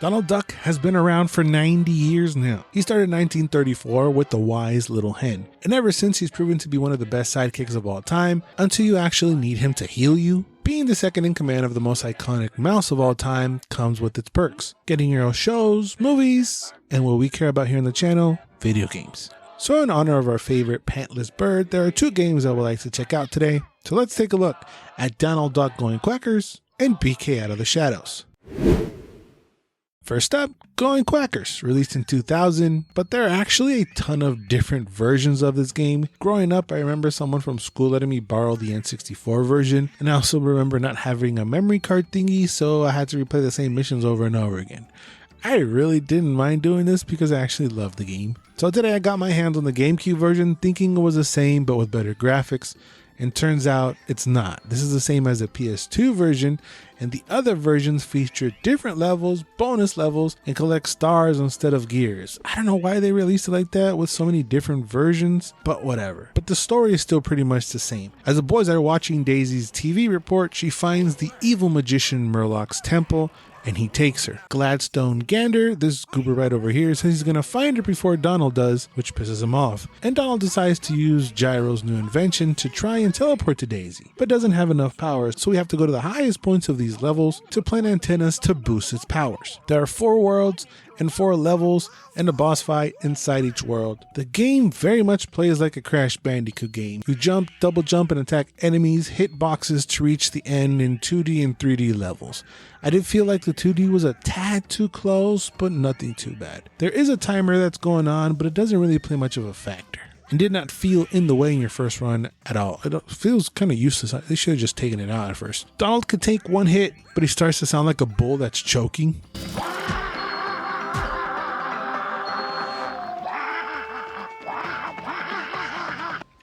Donald Duck has been around for 90 years now. He started in 1934 with the Wise Little Hen, and ever since he's proven to be one of the best sidekicks of all time until you actually need him to heal you. Being the second in command of the most iconic mouse of all time comes with its perks. Getting your own shows, movies, and what we care about here on the channel, video games. So in honor of our favorite pantless bird, there are two games I would like to check out today. So let's take a look at Donald Duck Goin Quackers and PK Out of the Shadows. First up, Goin Quackers, released in 2000, but there are actually a ton of different versions of this game. Growing up, I remember someone from school letting me borrow the N64 version, and I also remember not having a memory card thingy, so I had to replay the same missions over and over again. I really didn't mind doing this because I actually loved the game. So today I got my hands on the GameCube version thinking it was the same but with better graphics, and turns out it's not. This is the same as the PS2 version, and the other versions feature different levels, bonus levels, and collect stars instead of gears. I don't know why they released it like that with so many different versions, but whatever. But the story is still pretty much the same. As the boys are watching Daisy's TV report, she finds the evil magician Merlock's temple, and he takes her. Gladstone Gander, this goober right over here, says he's gonna find her before Donald does, which pisses him off. And Donald decides to use Gyro's new invention to try and teleport to Daisy, but doesn't have enough power, so we have to go to the highest points of these levels to plant antennas to boost its powers. There are 4 worlds and 4 levels and a boss fight inside each world. The game very much plays like a Crash Bandicoot game. You jump, double jump, and attack enemies, hit boxes to reach the end in 2D and 3D levels. I did feel like the 2D was a tad too close, but nothing too bad. There is a timer that's going on, but it doesn't really play much of a factor, and did not feel in the way in your first run at all. It feels kind of useless. They should have just taken it out at first. Donald could take one hit, but he starts to sound like a bull that's choking.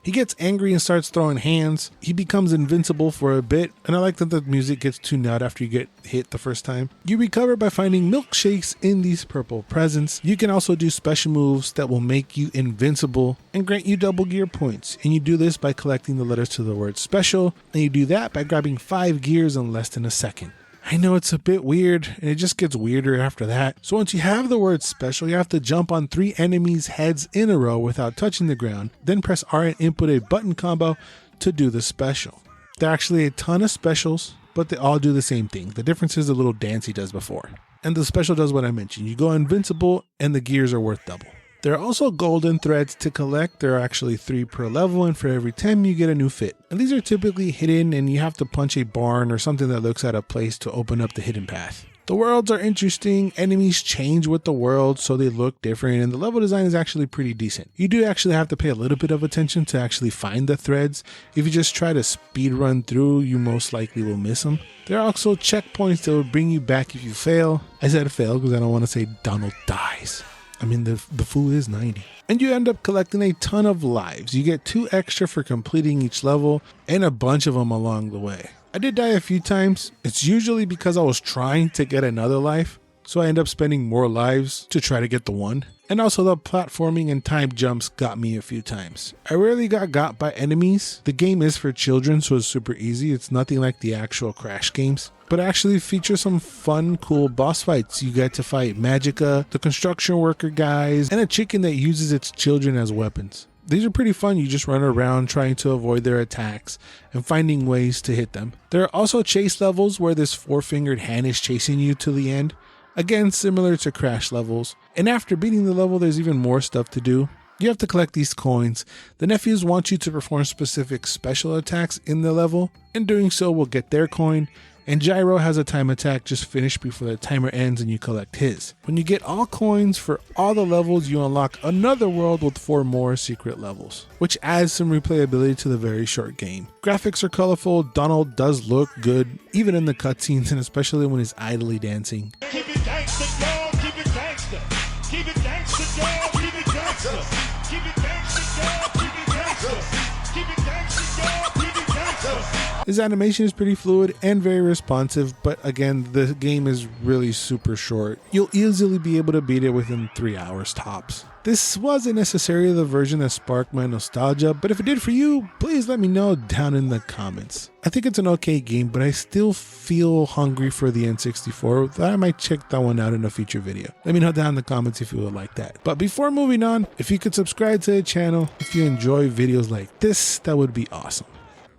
He gets angry and starts throwing hands. He becomes invincible for a bit, and I like that the music gets tuned out after you get hit the first time. You recover by finding milkshakes in these purple presents. You can also do special moves that will make you invincible and grant you double gear points, and you do this by collecting the letters to the word special, and you do that by grabbing 5 gears in less than a second. I know it's a bit weird, and it just gets weirder after that. So once you have the word special, you have to jump on 3 enemies' heads in a row without touching the ground, then press R and input a button combo to do the special. There are actually a ton of specials, but they all do the same thing. The difference is the little dance he does before. And the special does what I mentioned. You go invincible, and the gears are worth double. There are also golden threads to collect. There are actually 3 per level, and for every 10 you get a new fit. And these are typically hidden, and you have to punch a barn or something that looks at a place to open up the hidden path. The worlds are interesting. Enemies change with the world, so they look different, and the level design is actually pretty decent. You do actually have to pay a little bit of attention to actually find the threads. If you just try to speed run through, you most likely will miss them. There are also checkpoints that will bring you back if you fail. I said fail because I don't want to say Donald dies. I mean, the fool is 90. And you end up collecting a ton of lives. You get 2 extra for completing each level and a bunch of them along the way. I did die a few times. It's usually because I was trying to get another life, so I end up spending more lives to try to get the one. And also the platforming and time jumps got me a few times. I rarely got by enemies. The game is for children, so it's super easy. It's nothing like the actual Crash games, but actually features some fun, cool boss fights. You get to fight Magica, the construction worker guys, and a chicken that uses its children as weapons. These are pretty fun. You just run around trying to avoid their attacks and finding ways to hit them. There are also chase levels where this 4-fingered hand is chasing you to the end. Again, similar to Crash levels. And after beating the level, there's even more stuff to do. You have to collect these coins. The nephews want you to perform specific special attacks in the level. In doing so, will get their coin. And Gyro has a time attack just finished before the timer ends and you collect his. When you get all coins for all the levels, you unlock another world with 4 more secret levels, which adds some replayability to the very short game. Graphics are colorful. Donald does look good, even in the cutscenes, and especially when he's idly dancing. Keep it gangsta, dog. Keep it gangsta. Keep it gangsta, dog. Keep it gangsta. Keep it gangsta, dog. Keep it gangsta. Keep it gangsta, dog. Keep it gangsta. His animation is pretty fluid and very responsive, but again, the game is really super short. You'll easily be able to beat it within 3 hours tops. This wasn't necessarily the version that sparked my nostalgia, but if it did for you, please let me know down in the comments. I think it's an okay game, but I still feel hungry for the N64. I might check that one out in a future video. Let me know down in the comments if you would like that. But before moving on, if you could subscribe to the channel, if you enjoy videos like this, that would be awesome.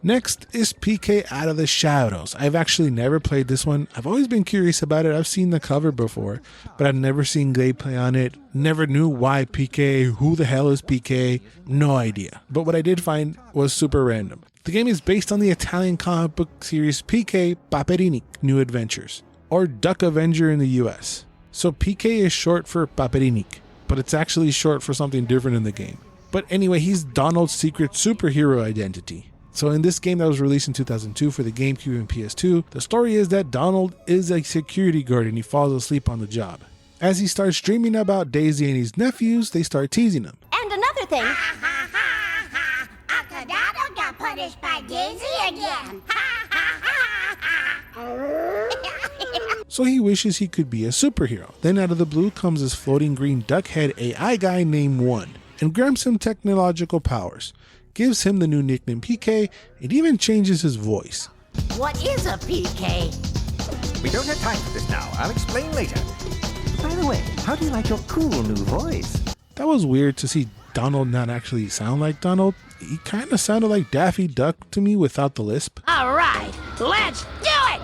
Next is PK Out of the Shadows. I've actually never played this one. I've always been curious about it. I've seen the cover before, but I've never seen gameplay on it. Never knew why PK, who the hell is PK, no idea. But what I did find was super random. The game is based on the Italian comic book series PK Paperini New Adventures, or Duck Avenger in the US. So PK is short for Paperini, but it's actually short for something different in the game. But anyway, he's Donald's secret superhero identity. So in this game that was released in 2002 for the GameCube and PS2, the story is that Donald is a security guard and he falls asleep on the job. As he starts dreaming about Daisy and his nephews, they start teasing him. And another thing. Uncle Donald got punished by Daisy again. So he wishes he could be a superhero. Then out of the blue comes this floating green duck head AI guy named One and grants him technological powers. Gives him the new nickname PK, and even changes his voice. What is a PK? We don't have time for this now. I'll explain later. By the way, how do you like your cool new voice? That was weird to see Donald not actually sound like Donald. He kind of sounded like Daffy Duck to me without the lisp. All right, let's do it!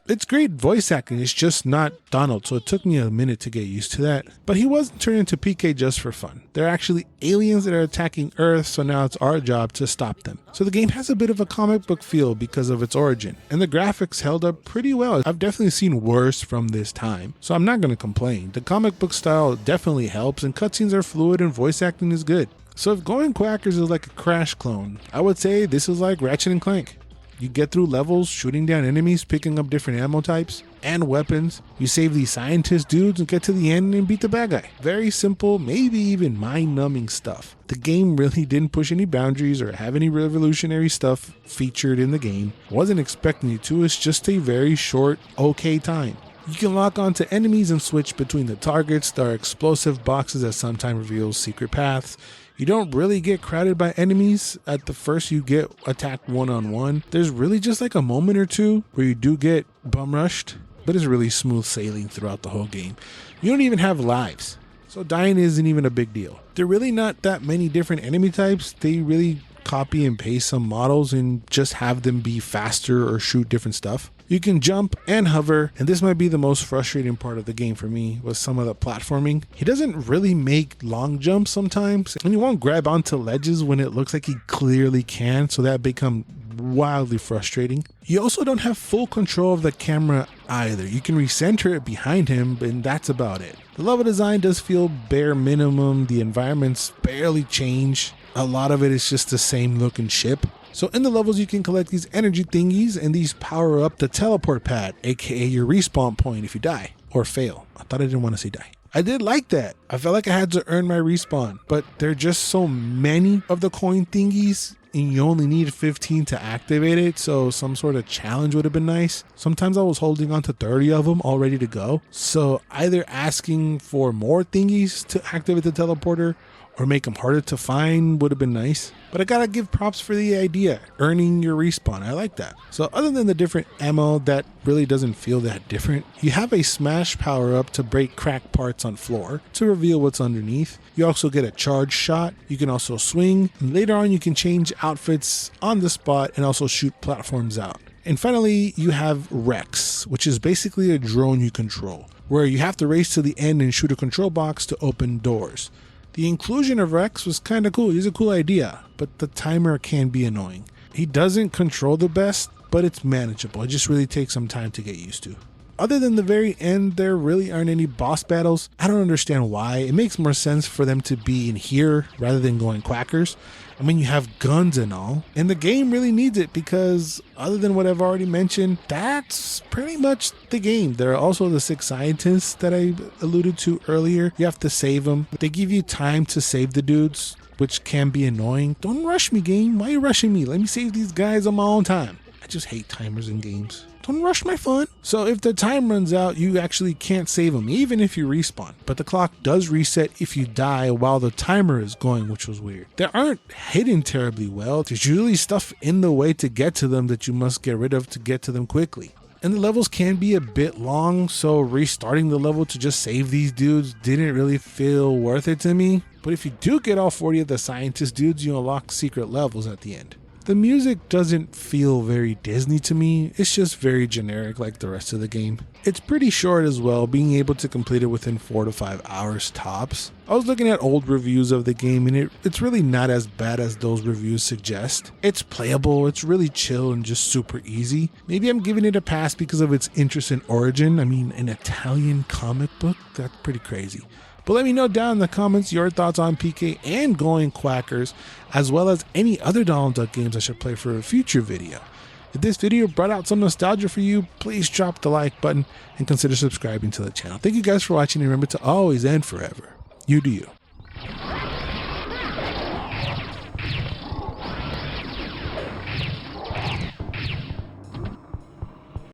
It's great voice acting, it's just not Donald, so it took me a minute to get used to that. But he wasn't turned into PK just for fun. They're actually aliens that are attacking Earth, so now it's our job to stop them. So the game has a bit of a comic book feel because of its origin, and the graphics held up pretty well. I've definitely seen worse from this time, so I'm not going to complain. The comic book style definitely helps, and cutscenes are fluid and voice acting is good. So if Goin Quackers is like a Crash clone, I would say this is like Ratchet and Clank. You get through levels, shooting down enemies, picking up different ammo types and weapons. You save these scientist dudes and get to the end and beat the bad guy. Very simple, maybe even mind-numbing stuff. The game really didn't push any boundaries or have any revolutionary stuff featured in the game. Wasn't expecting you to, it's just a very short, okay time. You can lock onto enemies and switch between the targets. There are explosive boxes that sometimes reveal secret paths. You don't really get crowded by enemies at the first you get attacked one-on-one. There's really just like a moment or two where you do get bum rushed, but it's really smooth sailing throughout the whole game. You don't even have lives, so dying isn't even a big deal. There are really not that many different enemy types. They really copy and paste some models and just have them be faster or shoot different stuff. You can jump and hover, and this might be the most frustrating part of the game for me, was some of the platforming. He doesn't really make long jumps sometimes, and he won't grab onto ledges when it looks like he clearly can, so that becomes wildly frustrating. You also don't have full control of the camera either. You can recenter it behind him, and that's about it. The level design does feel bare minimum. The environments barely change. A lot of it is just the same looking ship. So in the levels you can collect these energy thingies, and these power up the teleport pad, aka your respawn point if you die or fail. I thought I didn't want to say die. I did like that. I felt like I had to earn my respawn, but there are just so many of the coin thingies and you only need 15 to activate it, so some sort of challenge would have been nice. Sometimes I was holding on to 30 of them all ready to go, so either asking for more thingies to activate the teleporter or make them harder to find would have been nice. But I gotta give props for the idea, earning your respawn. I like that. So other than the different ammo that really doesn't feel that different, you have a smash power up to break crack parts on floor to reveal what's underneath. You also get a charge shot. You can also swing. And later on you can change outfits on the spot and also shoot platforms out. And finally you have Rex, which is basically a drone you control, where you have to race to the end and shoot a control box to open doors. The inclusion of Rex was kind of cool. He's a cool idea, but the timer can be annoying. He doesn't control the best, but it's manageable. It just really takes some time to get used to. Other than the very end, there really aren't any boss battles. I don't understand why. It makes more sense for them to be in here rather than Goin Quackers. I mean, you have guns and all, and the game really needs it because other than what I've already mentioned, that's pretty much the game. There are also the 6 scientists that I alluded to earlier. You have to save them. They give you time to save the dudes, which can be annoying. Don't rush me, game. Why are you rushing me? Let me save these guys on my own time. I just hate timers in games. Don't rush my fun. So if the time runs out, you actually can't save them, even if you respawn. But the clock does reset if you die while the timer is going, which was weird. They aren't hidden terribly well. There's usually stuff in the way to get to them that you must get rid of to get to them quickly. And the levels can be a bit long, so restarting the level to just save these dudes didn't really feel worth it to me. But if you do get all 40 of the scientist dudes, you unlock secret levels at the end. The music doesn't feel very Disney to me, it's just very generic like the rest of the game. It's pretty short as well, being able to complete it within 4 to 5 hours tops. I was looking at old reviews of the game and it's really not as bad as those reviews suggest. It's playable, it's really chill and just super easy. Maybe I'm giving it a pass because of its interesting origin. I mean, an Italian comic book? That's pretty crazy. But let me know down in the comments your thoughts on PK and Goin Quackers, as well as any other Donald Duck games I should play for a future video. If this video brought out some nostalgia for you, please drop the like button and consider subscribing to the channel. Thank you guys for watching, and remember to always and forever, you do you.